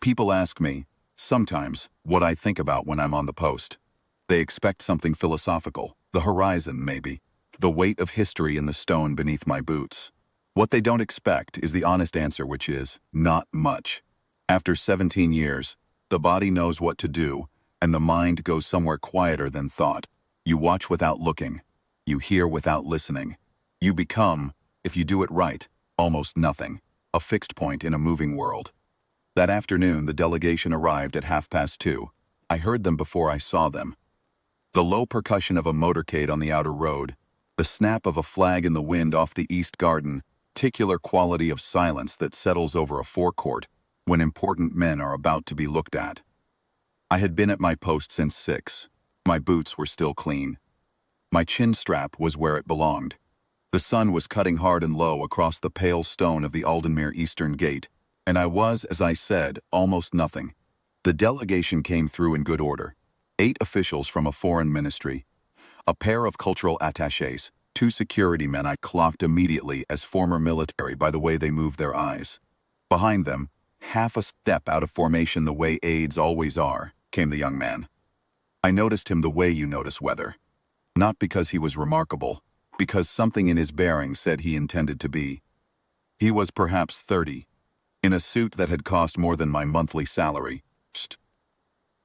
People ask me, sometimes, what I think about when I'm on the post. They expect something philosophical, the horizon maybe, the weight of history in the stone beneath my boots. What they don't expect is the honest answer, which is, not much. After 17 years, the body knows what to do, and the mind goes somewhere quieter than thought. You watch without looking. You hear without listening. You become, if you do it right, almost nothing, a fixed point in a moving world. That afternoon, the delegation arrived at 2:30. I heard them before I saw them. The low percussion of a motorcade on the outer road, the snap of a flag in the wind off the east garden, particular quality of silence that settles over a forecourt when important men are about to be looked at. I had been at my post since 6. My boots were still clean. My chin strap was where it belonged. The sun was cutting hard and low across the pale stone of the Aldenmere Eastern Gate, and I was, as I said, almost nothing. The delegation came through in good order. 8 officials from a foreign ministry, a pair of cultural attachés, 2 security men I clocked immediately as former military by the way they moved their eyes. Behind them, half a step out of formation the way aides always are, came the young man. I noticed him the way you notice weather. Not because he was remarkable, because something in his bearing said he intended to be. He was perhaps 30, in a suit that had cost more than my monthly salary,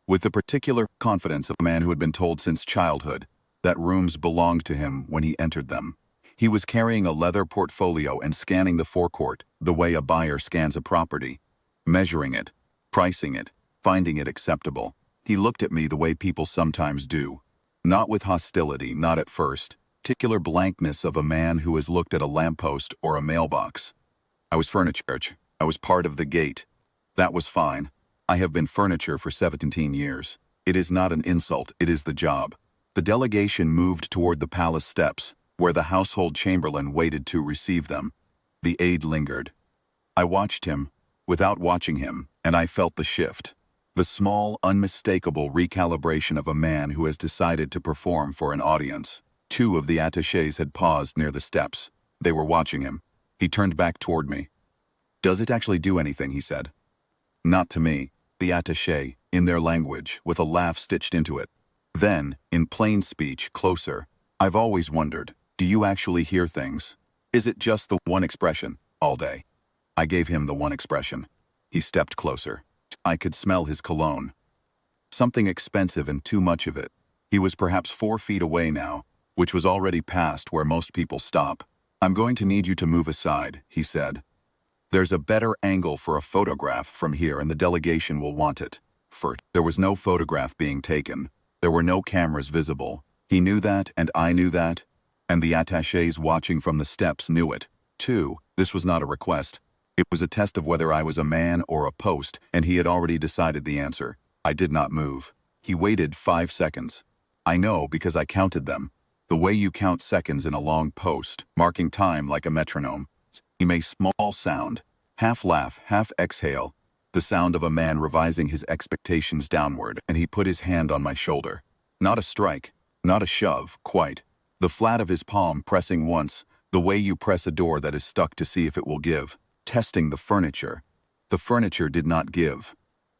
with the particular confidence of a man who had been told since childhood that rooms belonged to him when he entered them. He was carrying a leather portfolio and scanning the forecourt the way a buyer scans a property, measuring it, pricing it, finding it acceptable. He looked at me the way people sometimes do, not with hostility, not at first, particular blankness of a man who has looked at a lamppost or a mailbox. I was furniture. I was part of the gate. That was fine. I have been furniture for 17 years. It is not an insult, it is the job. The delegation moved toward the palace steps, where the household chamberlain waited to receive them. The aide lingered. I watched him, without watching him, and I felt the shift. The small, unmistakable recalibration of a man who has decided to perform for an audience. 2 of the attachés had paused near the steps. They were watching him. He turned back toward me. "Does it actually do anything?" he said. "Not to me," the attaché, in their language, with a laugh stitched into it. Then, in plain speech, closer, "I've always wondered, do you actually hear things? Is it just the one expression, all day?" I gave him the one expression. He stepped closer. I could smell his cologne. Something expensive and too much of it. He was perhaps 4 feet away now, which was already past where most people stop. "I'm going to need you to move aside," he said. "There's a better angle for a photograph from here and the delegation will want it." There was no photograph being taken. There were no cameras visible. He knew that, and I knew that, and the attachés watching from the steps knew it. 2, this was not a request. It was a test of whether I was a man or a post, and he had already decided the answer. I did not move. He waited 5 seconds. I know because I counted them. The way you count seconds in a long post, marking time like a metronome. He made small sound, half laugh, half exhale, the sound of a man revising his expectations downward, and he put his hand on my shoulder. Not a strike, not a shove, quite. The flat of his palm pressing once, the way you press a door that is stuck to see if it will give. Testing the furniture. The furniture did not give.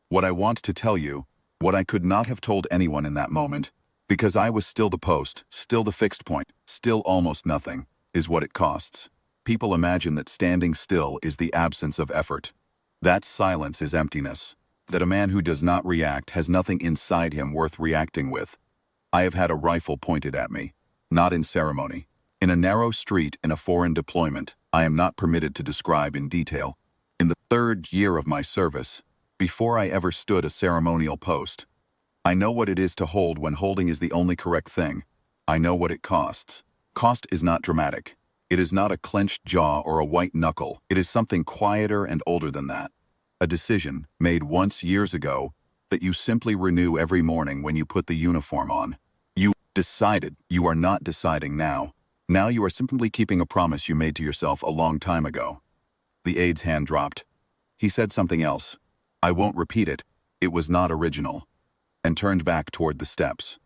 What I want to tell you, what I could not have told anyone in that moment, because I was still the post, still the fixed point, still almost nothing, is what it costs. People imagine that standing still is the absence of effort. That silence is emptiness. That a man who does not react has nothing inside him worth reacting with. I have had a rifle pointed at me. Not in ceremony. In a narrow street in a foreign deployment, I am not permitted to describe in detail. In the 3rd year of my service, before I ever stood a ceremonial post, I know what it is to hold when holding is the only correct thing. I know what it costs. Cost is not dramatic. It is not a clenched jaw or a white knuckle. It is something quieter and older than that. A decision, made once years ago, that you simply renew every morning when you put the uniform on. You decided. You are not deciding now. Now you are simply keeping a promise you made to yourself a long time ago. The aide's hand dropped. He said something else. I won't repeat it. It was not original. And turned back toward the steps.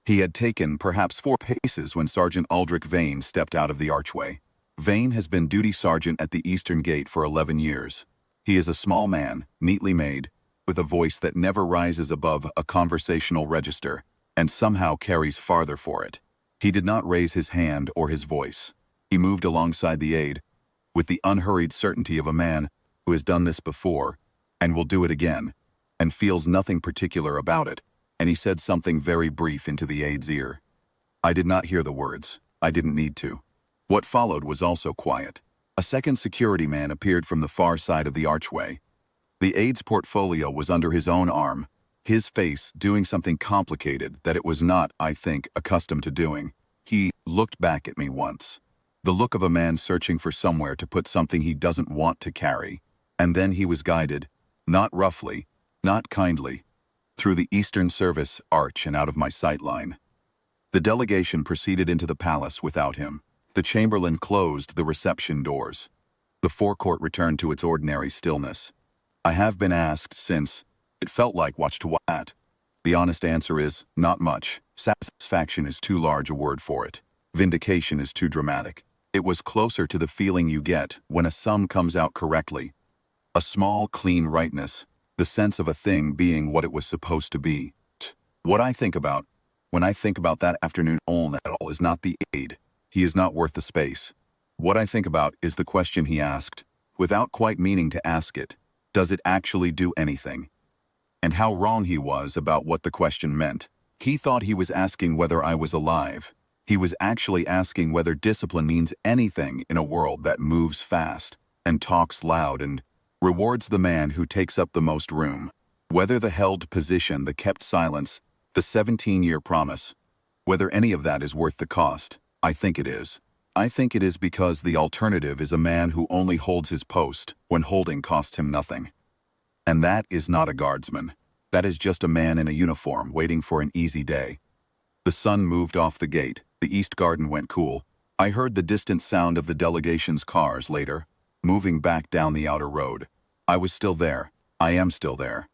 He had taken perhaps 4 paces when Sergeant Aldrich Vane stepped out of the archway. Vane has been duty sergeant at the Eastern Gate for 11 years. He is a small man, neatly made, with a voice that never rises above a conversational register and somehow carries farther for it. He did not raise his hand or his voice. He moved alongside the aide with the unhurried certainty of a man who has done this before and will do it again and feels nothing particular about it, and he said something very brief into the aide's ear. I did not hear the words. I didn't need to. What followed was also quiet. A second security man appeared from the far side of the archway. The aide's portfolio was under his own arm, his face doing something complicated that it was not, I think, accustomed to doing. He looked back at me once. The look of a man searching for somewhere to put something he doesn't want to carry. And then he was guided, not roughly, not kindly, through the Eastern Service arch and out of my sightline. The delegation proceeded into the palace without him. The chamberlain closed the reception doors. The forecourt returned to its ordinary stillness. I have been asked since, it felt like watch to what? The honest answer is, not much. Satisfaction is too large a word for it. Vindication is too dramatic. It was closer to the feeling you get when a sum comes out correctly. A small, clean rightness, the sense of a thing being what it was supposed to be. What I think about, when I think about that afternoon at all is not the aide. He is not worth the space. What I think about is the question he asked, without quite meaning to ask it. Does it actually do anything? And how wrong he was about what the question meant. He thought he was asking whether I was alive. He was actually asking whether discipline means anything in a world that moves fast and talks loud and rewards the man who takes up the most room. Whether the held position, the kept silence, the 17-year promise, whether any of that is worth the cost. I think it is. I think it is because the alternative is a man who only holds his post when holding costs him nothing. And that is not a guardsman. That is just a man in a uniform waiting for an easy day. The sun moved off the gate. The east garden went cool. I heard the distant sound of the delegation's cars later, moving back down the outer road. I was still there. I am still there.